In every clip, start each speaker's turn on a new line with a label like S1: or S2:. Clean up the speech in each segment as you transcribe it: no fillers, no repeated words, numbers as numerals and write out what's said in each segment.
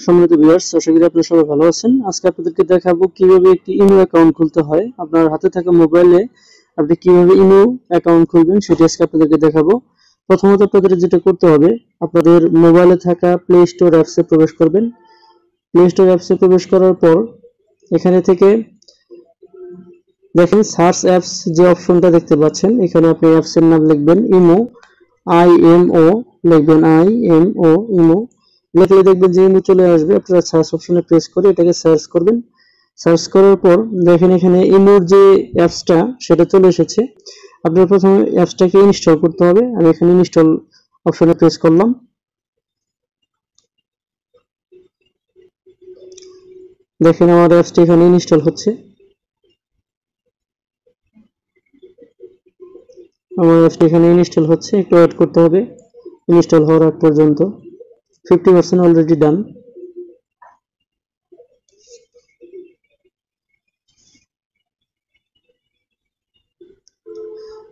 S1: সম্মানিত ভিউয়ার্স, আশা করি আপনারা সবাই ভালো আছেন। আজকে আপনাদেরকে দেখাবো কিভাবে একটি ইমো অ্যাকাউন্ট খুলতে হয়। আপনার হাতে থাকা মোবাইলে আপনি কিভাবে ইমো অ্যাকাউন্ট খুলবেন সেটি আজকে আপনাদেরকে দেখাবো। প্রথমত আপনাদের যেটা করতে হবে, আপনাদের মোবাইলে থাকা প্লে স্টোর অ্যাপসে প্রবেশ করবেন। প্লে স্টোর অ্যাপসে প্রবেশ করার পর এখানে থেকে দেখেন সার্চ অ্যাপস যে অপশনটা দেখতে পাচ্ছেন, এখানে আপনি অ্যাপসের নাম লিখবেন ইমো, IMO লিখবেন, IMO ইমো লিখলে দেখবেন যে ইমো চলে আসবে। আপনারা সার্চ অপশনে প্রেস করে এটাকে সার্চ করবেন। সার্চ করার পর দেখেন এখানে ইমোর যে অ্যাপসটা সেটা চলে এসেছে। আপনার প্রথমে অ্যাপসটাকে ইনস্টল করতে হবে। আমি এখানে ইনস্টল অপশনে প্রেস করলাম। দেখেন আমার অ্যাপসটা এখানে ইনস্টল হচ্ছে। আমার অ্যাপসটা এখানে ইনস্টল হচ্ছে, একটু ওয়েট করতে হবে ইনস্টল হওয়ার আগ পর্যন্ত। 50% অলরেডি ডান।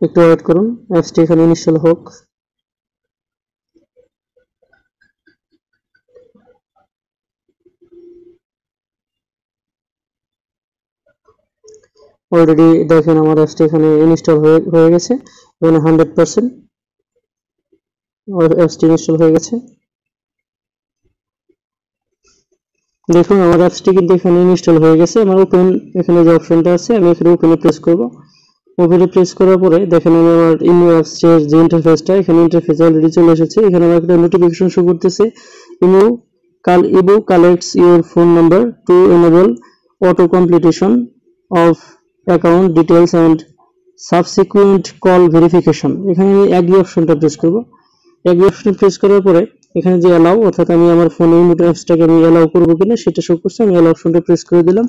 S1: একটু ওয়েট করুন, অ্যাপসটি এখানে ইনস্টল হোক। অলরেডি দেখেন আমার অ্যাপসটি এখানে ইনস্টল হয়ে গেছে। এখানে 100% অ্যাপসটি ইনস্টল হয়ে গেছে। দেখুন আমার অ্যাপসটি কিন্তু এখানে ইনস্টল হয়ে গেছে। আমার ওপেন এখানে যে অপশনটা আছে, আমি এখানে ওপেনে প্রেস করব। ওপেনে প্রেস করার পরে দেখেন আমার ইমো অ্যাপসের যে ইন্টারফেসটা, এখানে ইন্টারফেস অলরেডি চলে এসেছে। এখানে আমার একটা নোটিফিকেশন শো করতেছে, imo collects your phone number to enable auto completion of account details and subsequent call verification। এখানে আমি এগ্রি অপশনটা প্রেস করব। এগ্রি অপশন প্রেস করার পরে এখানে যে অ্যালাউ, অর্থাৎ আমি আমার ফোনে ইমো অ্যাপসটাকে আমি অ্যালাউ করব কিনা সেটা শো করছে। আমি অ্যালাউ অপশনটা প্রেস করে দিলাম।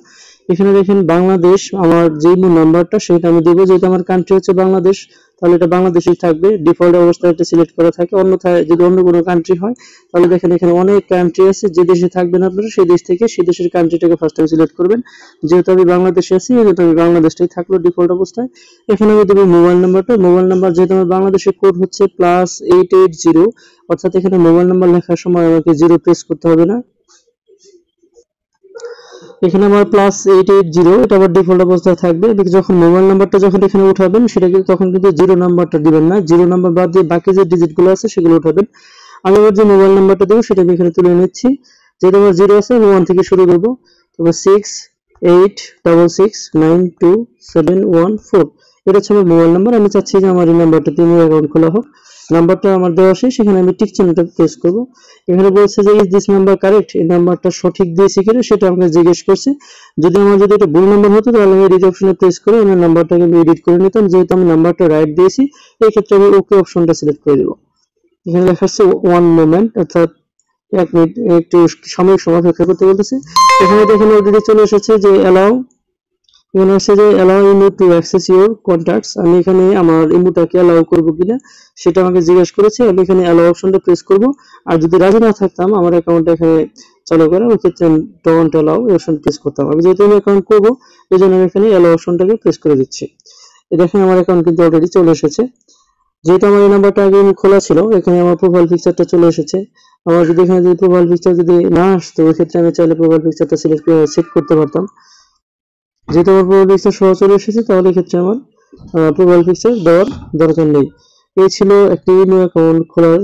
S1: এখানে দেখেন বাংলাদেশ, আমার যে ইমো নাম্বারটা সেটা আমি দেবো। যেহেতু আমার কান্ট্রি হচ্ছে বাংলাদেশ, তাহলে এটা বাংলাদেশই থাকবে, ডিফল্ট অবস্থায় এটা সিলেক্ট করা থাকে। অন্যথায় যদি অন্য কোনো কান্ট্রি হয় তাহলে দেখেন এখানে অনেক কান্ট্রি আছে। যে দেশে থাকবেন আপনারা সেই দেশ থেকে সেই দেশের কান্ট্রিটাকে ফার্স্ট টাইম সিলেক্ট করবেন। যেহেতু আমি বাংলাদেশে আছি, যেহেতু আমি বাংলাদেশটাই থাকলো ডিফল্ট অবস্থায়। এখানে আমি দেবো মোবাইল নাম্বারটা। মোবাইল নাম্বার যেহেতু আমার বাংলাদেশের কোড হচ্ছে +880, অর্থাৎ এখানে মোবাইল নাম্বার লেখার সময় আমাকে 0 প্রেস করতে হবে না। এখানে আমার +880, এটা আবার ডিফল্ট অবস্থায় থাকবে। যখন মোবাইল নাম্বারটা যখন এখানে উঠাবেন সেটা কিন্তু তখন কিন্তু 0 নাম্বারটা দিবেন না, 0 নাম্বার বাদ দিয়ে বাকি যে ডিজিটগুলো আছে সেগুলো উঠাবেন। আমি আবার যে মোবাইল নাম্বারটা দেবো সেটা আমি এখানে তুলে নিচ্ছি। যেহেতু আমার 0 আছে আমি 1 থেকে শুরু করবো। তারপর 6866922714, এটা হচ্ছে আমার মোবাইল নাম্বার। আমি চাচ্ছি যে আমার এই নাম্বারটা দিয়ে আমার অ্যাকাউন্ট খোলা হোক। নাম্বারটা আমার দেওয়া শেষ, সেখানে আমি টিক চিহ্নটা প্রেস করব। এখানে বলছে যে ইজ দিস নাম্বার কারেক্ট, এই নাম্বারটা সঠিক দিয়েছি কিনা সেটা আমাকে জিজ্ঞেস করছে। যদি এটা ভুল নাম্বার হতো তাহলে আমি এডিট অপশনে প্রেস করে আমার নাম্বারটাকে আমি এডিট করে নিতাম। যেহেতু আমি নাম্বারটা রাইট দিয়েছি, এই ক্ষেত্রে আমি ওকে অপশনটা সিলেক্ট করে দেব। এখানে লেখা আছে 1 মোমেন্ট, অর্থাৎ 1 মিনিট, একটু সাময়িক সময় অপেক্ষা করতে বলতেছে। এখানে দেখেন অলরেডি চলে এসেছে যে অ্যালাউ, এখানে আছে যে allow Imo to access your contacts. আমি এখানে আমার ইমোটাকে অ্যালাউ করবো কিনা সেটা আমাকে জিজ্ঞেস করেছে। আমি এখানে অ্যালাউ অপশনটা প্রেস করব। আর যদি রাজি না থাকতাম আমার অ্যাকাউন্টটা এখানে চালু করা, ওই ক্ষেত্রে ডোন্ট অ্যালাউ এই অপশন প্রেস করতাম। আমি যেহেতু আমি অ্যাকাউন্ট করবো এই জন্য আমি এখানে অ্যালাউ অপশনটাকে প্রেস করে দিচ্ছি। দেখেন আমার অ্যাকাউন্ট কিন্তু অলরেডি চলে এসেছে। যেহেতু আমার এই নাম্বারটা আগে খোলা ছিল, এখানে আমার প্রোফাইল পিকচারটা চলে এসেছে। আমার যদি এখানে যদি প্রোফাইল পিকচার যদি না আসতো, ওই ক্ষেত্রে আমি চাইলে প্রোফাইল পিকচারটা সেট করতে পারতাম। যেহেতু আমার প্রোফাইল পিকচার সহ চলে এসেছে, তাহলে এক্ষেত্রে আমার প্রোফাইল পিকচার দেওয়ার দরকার নেই। এই ছিল একটি ইমো অ্যাকাউন্ট খোলার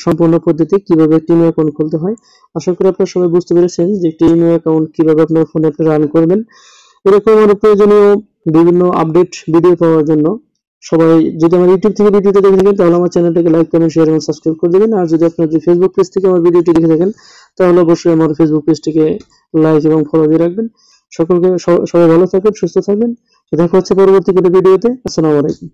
S1: সম্পূর্ণ পদ্ধতি, কিভাবে একটি ইমো অ্যাকাউন্ট খুলতে হয়। আশা করি আপনারা সবাই বুঝতে পেরেছেন যে একটি ইমো অ্যাকাউন্ট কিভাবে আপনার ফোনে আপনি রান করবেন। এরকম আরো প্রয়োজনীয় বিভিন্ন আপডেট ভিডিও পাওয়ার জন্য সবাই যদি আমার ইউটিউব থেকে ভিডিওটা দেখে থাকেন তাহলে আমার চ্যানেলটাকে লাইক, কমেন্ট, শেয়ার এবং সাবস্ক্রাইব করে দেবেন। আর যদি আপনার ফেসবুক পেজ থেকে আমার ভিডিওটি দেখে থাকেন তাহলে অবশ্যই আমার ফেসবুক পেজটিকে লাইক এবং ফলো দিয়ে রাখবেন। সকলকে সবাই ভালো থাকবেন, সুস্থ থাকবেন। দেখা হচ্ছে পরবর্তী কোনো ভিডিওতে। আসসালামু আলাইকুম।